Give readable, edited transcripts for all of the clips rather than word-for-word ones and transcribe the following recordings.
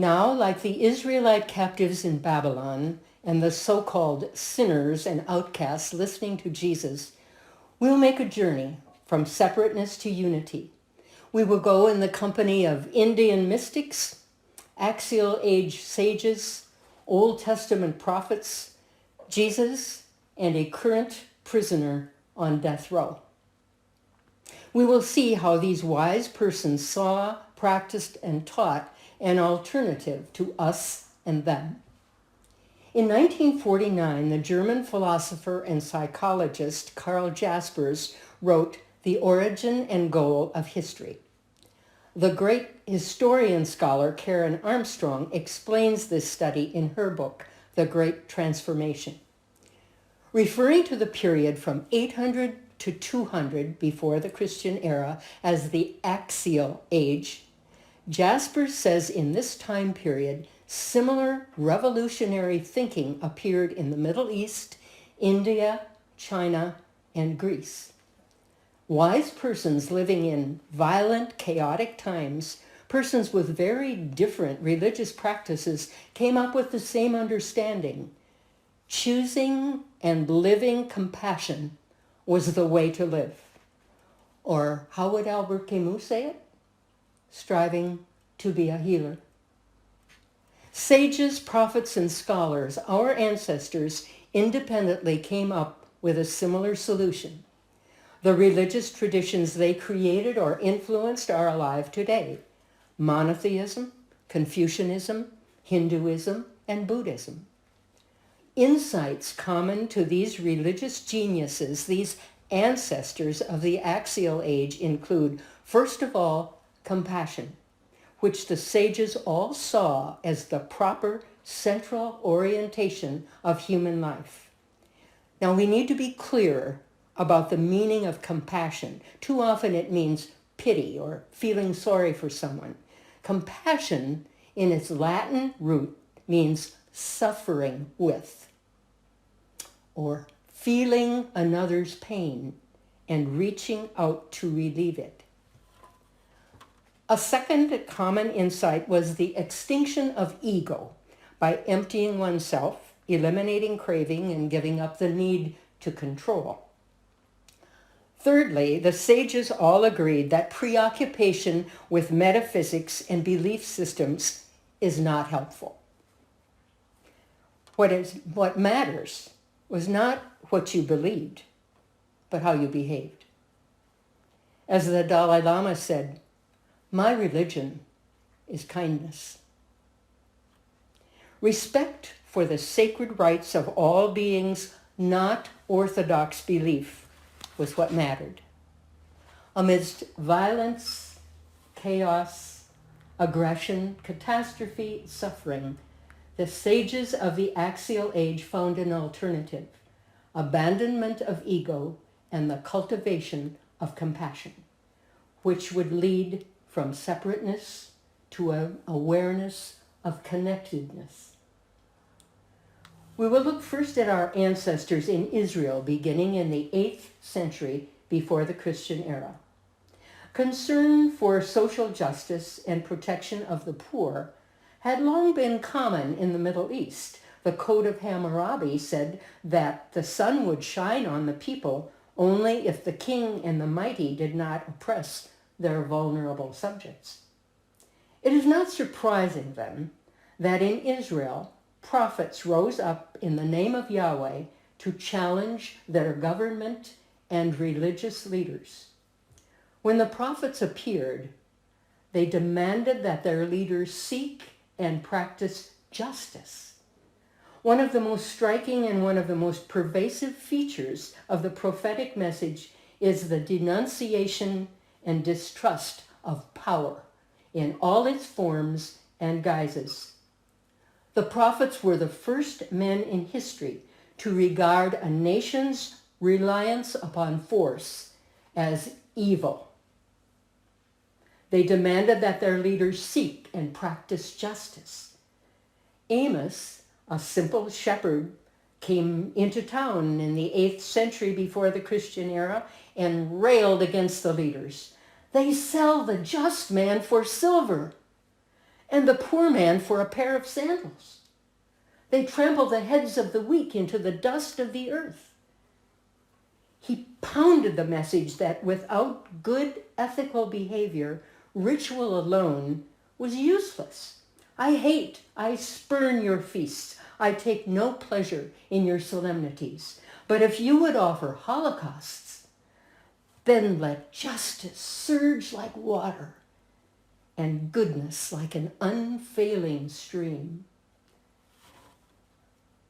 Now, like the Israelite captives in Babylon and the so-called sinners and outcasts listening to Jesus, we'll make a journey from separateness to unity. We will go in the company of Indian mystics, Axial Age sages, Old Testament prophets, Jesus, and a current prisoner on death row. We will see how these wise persons saw, practiced, and taught an alternative to us and them. In 1949, the German philosopher and psychologist Karl Jaspers wrote The Origin and Goal of History. The great historian scholar Karen Armstrong explains this study in her book, The Great Transformation. Referring to the period from 800 to 200 before the Christian era as the Axial Age, Jaspers says in this time period, similar revolutionary thinking appeared in the Middle East, India, China, and Greece. Wise persons living in violent, chaotic times, persons with very different religious practices, came up with the same understanding. Choosing and living compassion was the way to live. Or how would Albert Camus say it? Striving to be a healer. Sages, prophets, and scholars, our ancestors, independently came up with a similar solution. The religious traditions they created or influenced are alive today. Monotheism, Confucianism, Hinduism, and Buddhism. Insights common to these religious geniuses, these ancestors of the Axial Age, include, first of all, compassion, which the sages all saw as the proper central orientation of human life. Now, we need to be clear about the meaning of compassion. Too often it means pity or feeling sorry for someone. Compassion, in its Latin root, means suffering with, or feeling another's pain and reaching out to relieve it. A second common insight was the extinction of ego by emptying oneself, eliminating craving, and giving up the need to control. Thirdly, the sages all agreed that preoccupation with metaphysics and belief systems is not helpful. What matters was not what you believed, but how you behaved. As the Dalai Lama said, "My religion is kindness." Respect for the sacred rights of all beings, not orthodox belief, was what mattered. Amidst violence, chaos, aggression, catastrophe, suffering, the sages of the Axial Age found an alternative: abandonment of ego and the cultivation of compassion, which would lead from separateness to an awareness of connectedness. We will look first at our ancestors in Israel beginning in the 8th century before the Christian era. Concern for social justice and protection of the poor had long been common in the Middle East. The Code of Hammurabi said that the sun would shine on the people only if the king and the mighty did not oppress their vulnerable subjects. It is not surprising, then, that in Israel, prophets rose up in the name of Yahweh to challenge their government and religious leaders. When the prophets appeared, they demanded that their leaders seek and practice justice. One of the most striking and one of the most pervasive features of the prophetic message is the denunciation and distrust of power in all its forms and guises. The prophets were the first men in history to regard a nation's reliance upon force as evil. They demanded that their leaders seek and practice justice. Amos, a simple shepherd, came into town in the 8th century before the Christian era and railed against the leaders. "They sell the just man for silver, and the poor man for a pair of sandals. They trample the heads of the weak into the dust of the earth. He pounded the message that without good ethical behavior, ritual alone was useless. I spurn your feasts. I take no pleasure in your solemnities. But if you would offer holocausts, then let justice surge like water and goodness like an unfailing stream.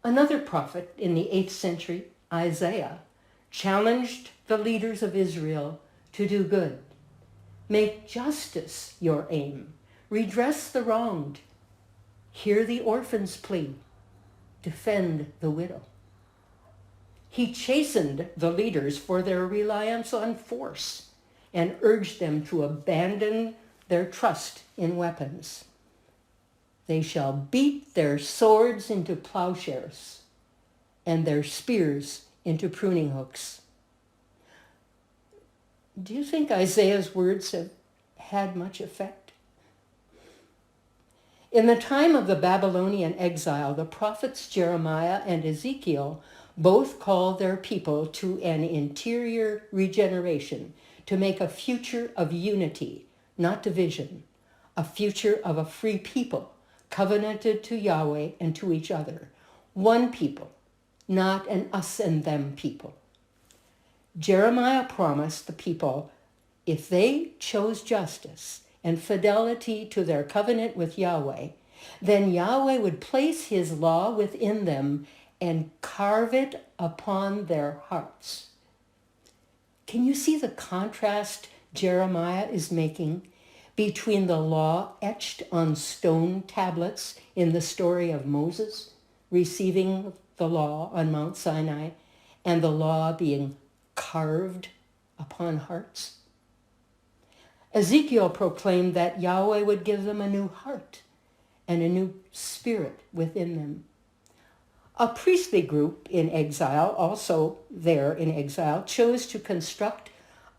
Another prophet in the 8th century, Isaiah, challenged the leaders of Israel to do good. Make justice your aim. Redress the wronged. Hear the orphan's plea. Defend the widow. He chastened the leaders for their reliance on force and urged them to abandon their trust in weapons. They shall beat their swords into plowshares and their spears into pruning hooks. Do you think Isaiah's words have had much effect? In the time of the Babylonian exile, the prophets Jeremiah and Ezekiel both called their people to an interior regeneration, to make a future of unity, not division, a future of a free people, covenanted to Yahweh and to each other, one people, not an us and them people. Jeremiah promised the people, if they chose justice and fidelity to their covenant with Yahweh, then Yahweh would place his law within them and carve it upon their hearts. Can you see the contrast Jeremiah is making between the law etched on stone tablets in the story of Moses receiving the law on Mount Sinai and the law being carved upon hearts? Ezekiel proclaimed that Yahweh would give them a new heart and a new spirit within them. A priestly group in exile, also there in exile, chose to construct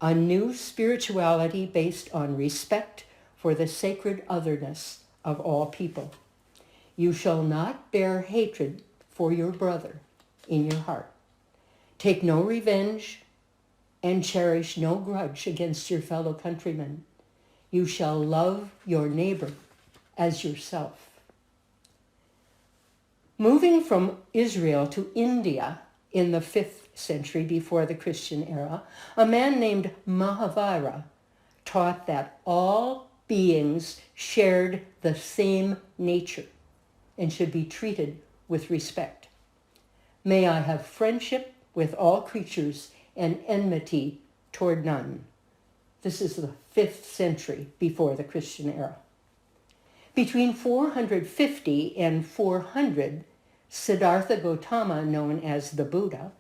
a new spirituality based on respect for the sacred otherness of all people. You shall not bear hatred for your brother in your heart. Take no revenge and cherish no grudge against your fellow countrymen. You shall love your neighbor as yourself. Moving from Israel to India in the 5th century before the Christian era, a man named Mahavira taught that all beings shared the same nature and should be treated with respect. May I have friendship with all creatures and enmity toward none. This is the 5th century before the Christian era. Between 450 and 400, Siddhartha Gautama, known as the Buddha,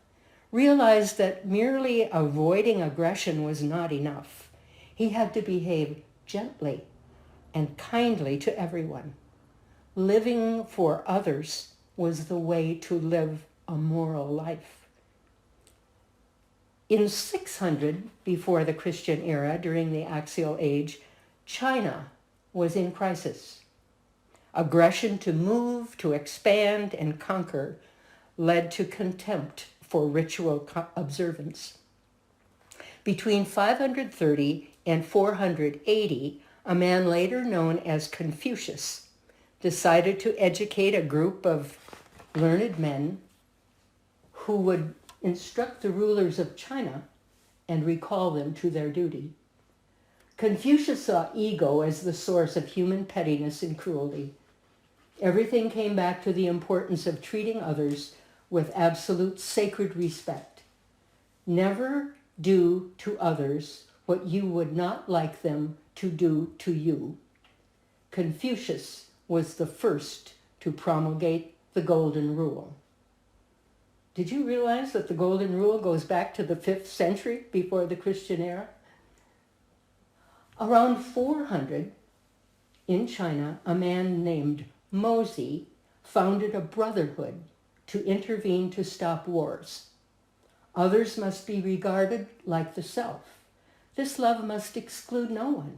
realized that merely avoiding aggression was not enough. He had to behave gently and kindly to everyone. Living for others was the way to live a moral life. In 600 before the Christian era, during the Axial Age, China was in crisis. Aggression to move, to expand, and conquer led to contempt for ritual observance. Between 530 and 480, a man later known as Confucius decided to educate a group of learned men who would instruct the rulers of China and recall them to their duty. Confucius saw ego as the source of human pettiness and cruelty. Everything came back to the importance of treating others with absolute sacred respect. Never do to others what you would not like them to do to you. Confucius was the first to promulgate the Golden Rule. Did you realize that the Golden Rule goes back to the 5th century before the Christian era? Around 400, in China, a man named Mozi founded a brotherhood to intervene to stop wars. Others must be regarded like the self. This love must exclude no one.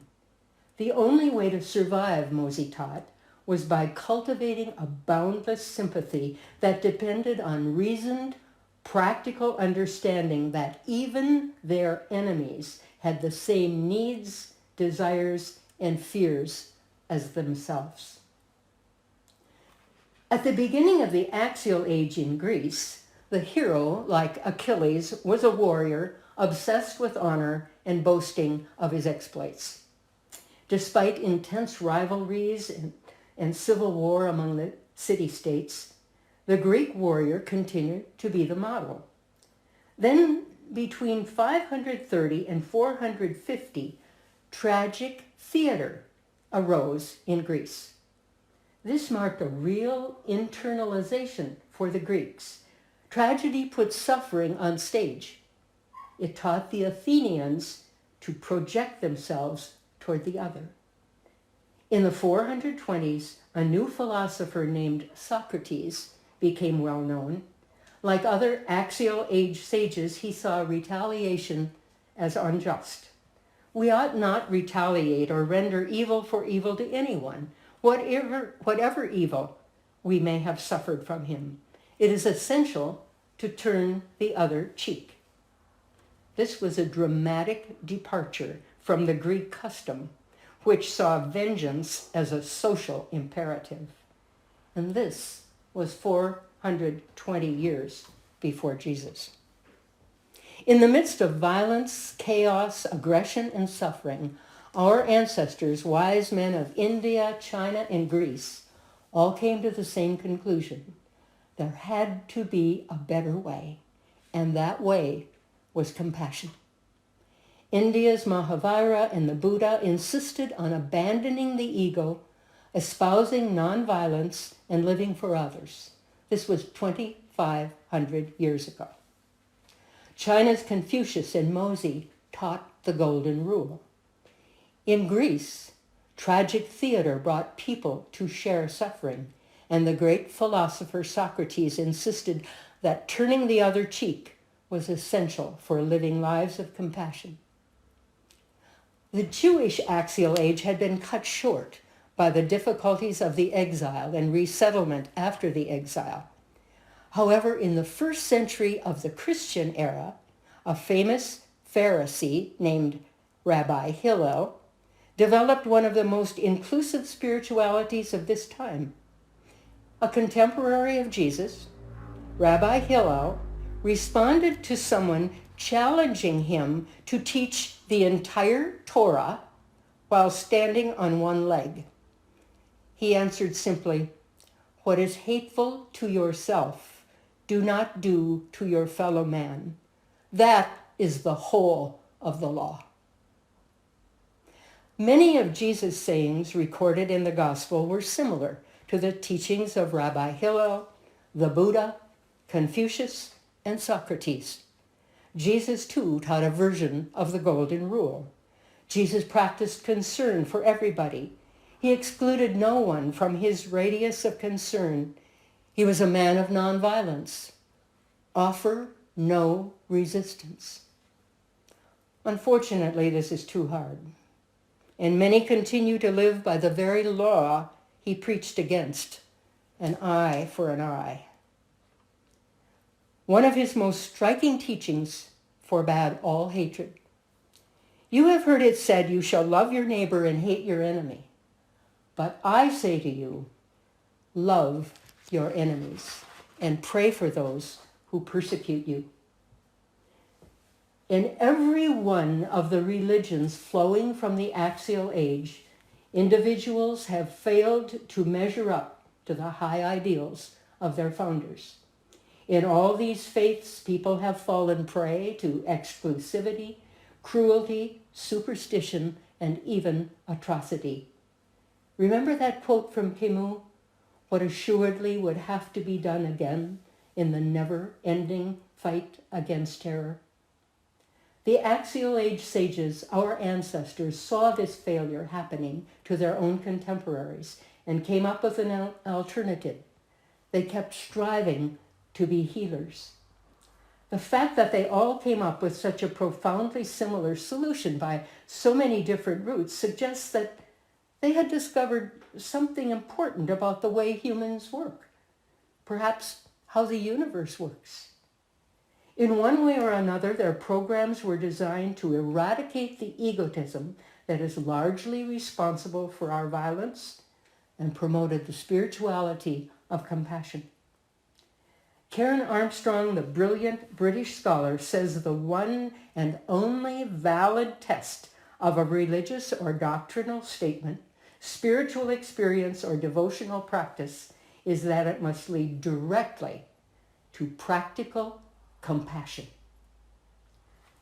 The only way to survive, Mozi taught, was by cultivating a boundless sympathy that depended on reasoned, practical understanding that even their enemies had the same needs, desires, and fears as themselves. At the beginning of the Axial Age in Greece, the hero, like Achilles, was a warrior obsessed with honor and boasting of his exploits. Despite intense rivalries and civil war among the city-states, the Greek warrior continued to be the model. Then, between 530 and 450, tragic theater arose in Greece. This marked a real internalization for the Greeks. Tragedy put suffering on stage. It taught the Athenians to project themselves toward the other. In the 420s, a new philosopher named Socrates became well known. Like other Axial Age sages, he saw retaliation as unjust. We ought not retaliate or render evil for evil to anyone, whatever evil we may have suffered from him. It is essential to turn the other cheek. This was a dramatic departure from the Greek custom, which saw vengeance as a social imperative. And this was 420 years before Jesus. In the midst of violence, chaos, aggression, and suffering, our ancestors, wise men of India, China, and Greece, all came to the same conclusion. There had to be a better way, and that way was compassion. India's Mahavira and the Buddha insisted on abandoning the ego, espousing nonviolence, and living for others. This was 2,500 years ago. China's Confucius and Mozi taught the golden rule. In Greece, tragic theater brought people to share suffering, and the great philosopher Socrates insisted that turning the other cheek was essential for living lives of compassion. The Jewish Axial Age had been cut short by the difficulties of the exile and resettlement after the exile. However, in the first century of the Christian era, a famous Pharisee named Rabbi Hillel developed one of the most inclusive spiritualities of this time. A contemporary of Jesus, Rabbi Hillel responded to someone challenging him to teach the entire Torah while standing on one leg. He answered simply, "What is hateful to yourself, do not do to your fellow man. That is the whole of the law." Many of Jesus' sayings recorded in the gospel were similar to the teachings of Rabbi Hillel, the Buddha, Confucius, and Socrates. Jesus, too, taught a version of the golden rule. Jesus practiced concern for everybody. He excluded no one from his radius of concern. He was a man of nonviolence. Offer no resistance. Unfortunately, this is too hard, and many continue to live by the very law he preached against, an eye for an eye. One of his most striking teachings forbade all hatred. "You have heard it said, 'You shall love your neighbor and hate your enemy.' But I say to you, love your enemies and pray for those who persecute you." In every one of the religions flowing from the Axial Age, individuals have failed to measure up to the high ideals of their founders. In all these faiths, people have fallen prey to exclusivity, cruelty, superstition, and even atrocity. Remember that quote from Camus? "What assuredly would have to be done again in the never-ending fight against terror." The Axial Age sages, our ancestors, saw this failure happening to their own contemporaries and came up with an alternative. They kept striving to be healers. The fact that they all came up with such a profoundly similar solution by so many different routes suggests that They had discovered something important about the way humans work, perhaps how the universe works. In one way or another, their programs were designed to eradicate the egotism that is largely responsible for our violence and promoted the spirituality of compassion. Karen Armstrong, the brilliant British scholar, says the one and only valid test of a religious or doctrinal statement, spiritual experience, or devotional practice is that it must lead directly to practical compassion.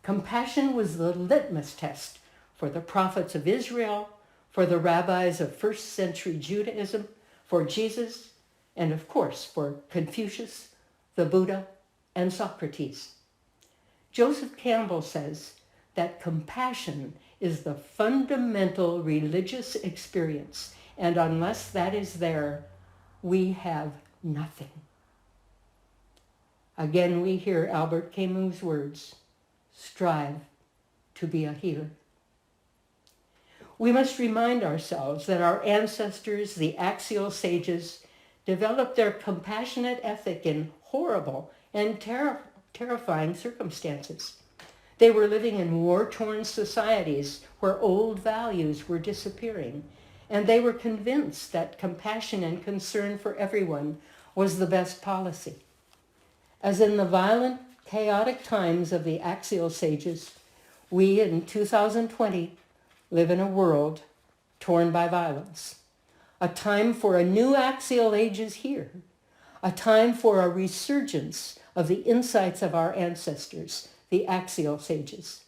Compassion was the litmus test for the prophets of Israel, for the rabbis of first century Judaism, for Jesus, and of course for Confucius, the Buddha, and Socrates. Joseph Campbell says that compassion is the fundamental religious experience, and unless that is there, we have nothing. Again, we hear Albert Camus' words, strive to be a healer. We must remind ourselves that our ancestors, the Axial Sages, developed their compassionate ethic in horrible and terrifying circumstances. They were living in war-torn societies where old values were disappearing, and they were convinced that compassion and concern for everyone was the best policy. As in the violent, chaotic times of the Axial Sages, we in 2020 live in a world torn by violence. A time for a new Axial Age is here. A time for a resurgence of the insights of our ancestors, the Axial Sages.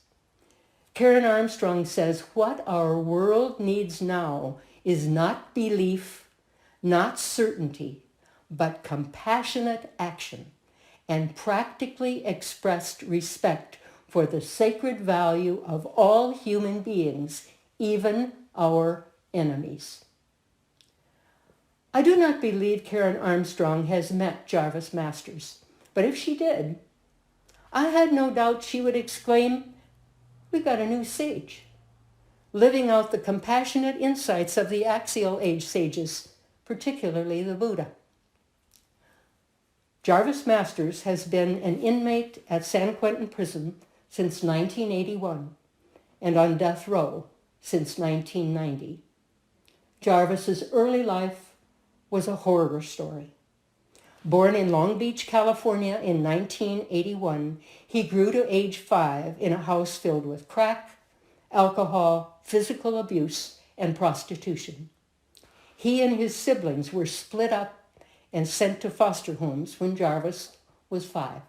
Karen Armstrong says, what our world needs now is not belief, not certainty, but compassionate action and practically expressed respect for the sacred value of all human beings, even our enemies. I do not believe Karen Armstrong has met Jarvis Masters, but if she did, I had no doubt she would exclaim, we got a new sage, living out the compassionate insights of the Axial Age sages, particularly the Buddha. Jarvis Masters has been an inmate at San Quentin Prison since 1981 and on death row since 1990. Jarvis's early life was a horror story. Born in Long Beach, California in 1981, he grew to age 5 in a house filled with crack, alcohol, physical abuse, and prostitution. He and his siblings were split up and sent to foster homes when Jarvis was 5.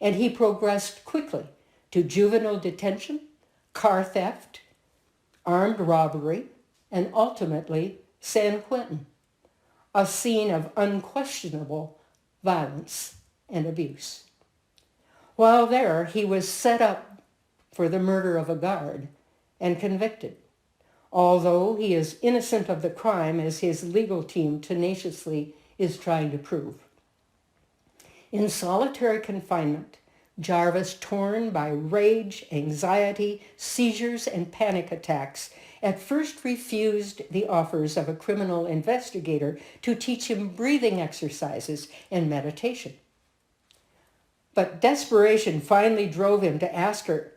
And he progressed quickly to juvenile detention, car theft, armed robbery, and ultimately San Quentin, a scene of unquestionable violence and abuse. While there, he was set up for the murder of a guard and convicted, although he is innocent of the crime as his legal team tenaciously is trying to prove. In solitary confinement, Jarvis, torn by rage, anxiety, seizures, and panic attacks, at first refused the offers of a criminal investigator to teach him breathing exercises and meditation. But desperation finally drove him to ask her,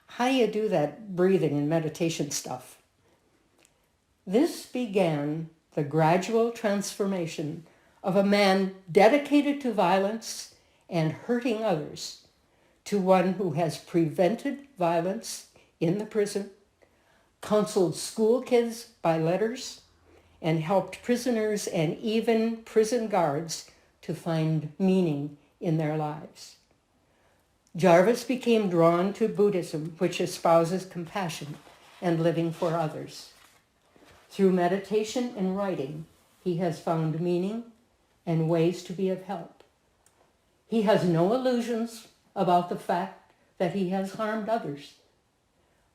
how do you do that breathing and meditation stuff? This began the gradual transformation of a man dedicated to violence and hurting others to one who has prevented violence in the prison, counseled school kids by letters, and helped prisoners and even prison guards to find meaning in their lives. Jarvis became drawn to Buddhism, which espouses compassion and living for others. Through meditation and writing, he has found meaning and ways to be of help. He has no illusions about the fact that he has harmed others,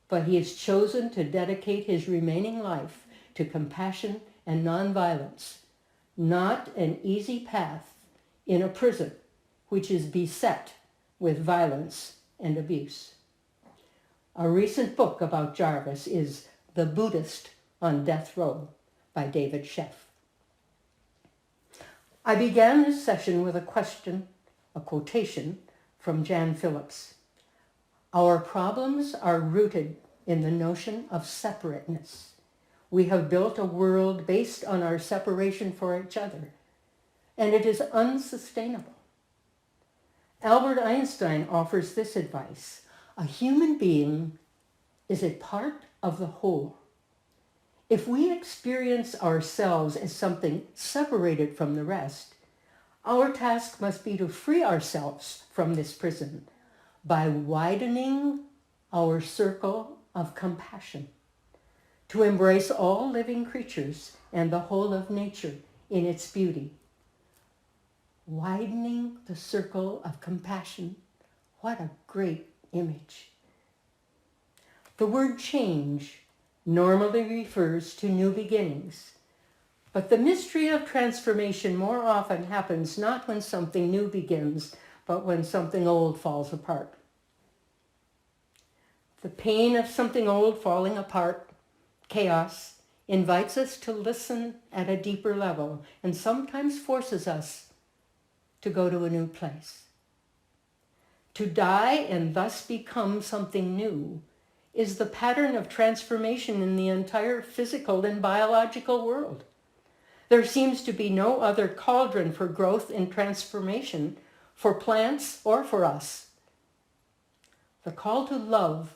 but he has chosen to dedicate his remaining life to compassion and nonviolence, not an easy path in a prison which is beset with violence and abuse. A recent book about Jarvis is The Buddhist on Death Row by David Sheff. I began this session with a quotation from Jan Phillips. Our problems are rooted in the notion of separateness. We have built a world based on our separation from each other, and it is unsustainable. Albert Einstein offers this advice: a human being is a part of the whole. If we experience ourselves as something separated from the rest, our task must be to free ourselves from this prison by widening our circle of compassion, to embrace all living creatures and the whole of nature in its beauty. Widening the circle of compassion. What a great image. The word change normally refers to new beginnings, but the mystery of transformation more often happens not when something new begins, but when something old falls apart. The pain of something old falling apart, chaos, invites us to listen at a deeper level and sometimes forces us to go to a new place. To die and thus become something new is the pattern of transformation in the entire physical and biological world. There seems to be no other cauldron for growth and transformation for plants or for us. The call to love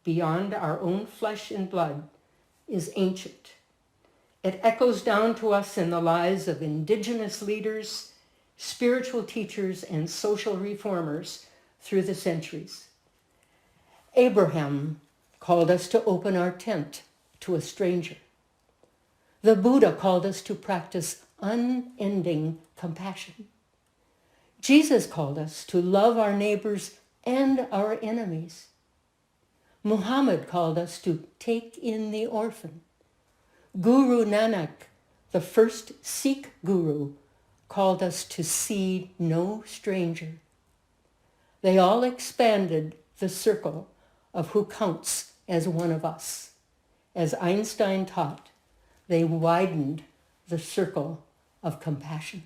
beyond our own flesh and blood is ancient. It echoes down to us in the lives of indigenous leaders, spiritual teachers, and social reformers through the centuries. Abraham called us to open our tent to a stranger. The Buddha called us to practice unending compassion. Jesus called us to love our neighbors and our enemies. Muhammad called us to take in the orphan. Guru Nanak, the first Sikh guru, called us to see no stranger. They all expanded the circle of who counts as one of us. As Einstein taught, they widened the circle of compassion.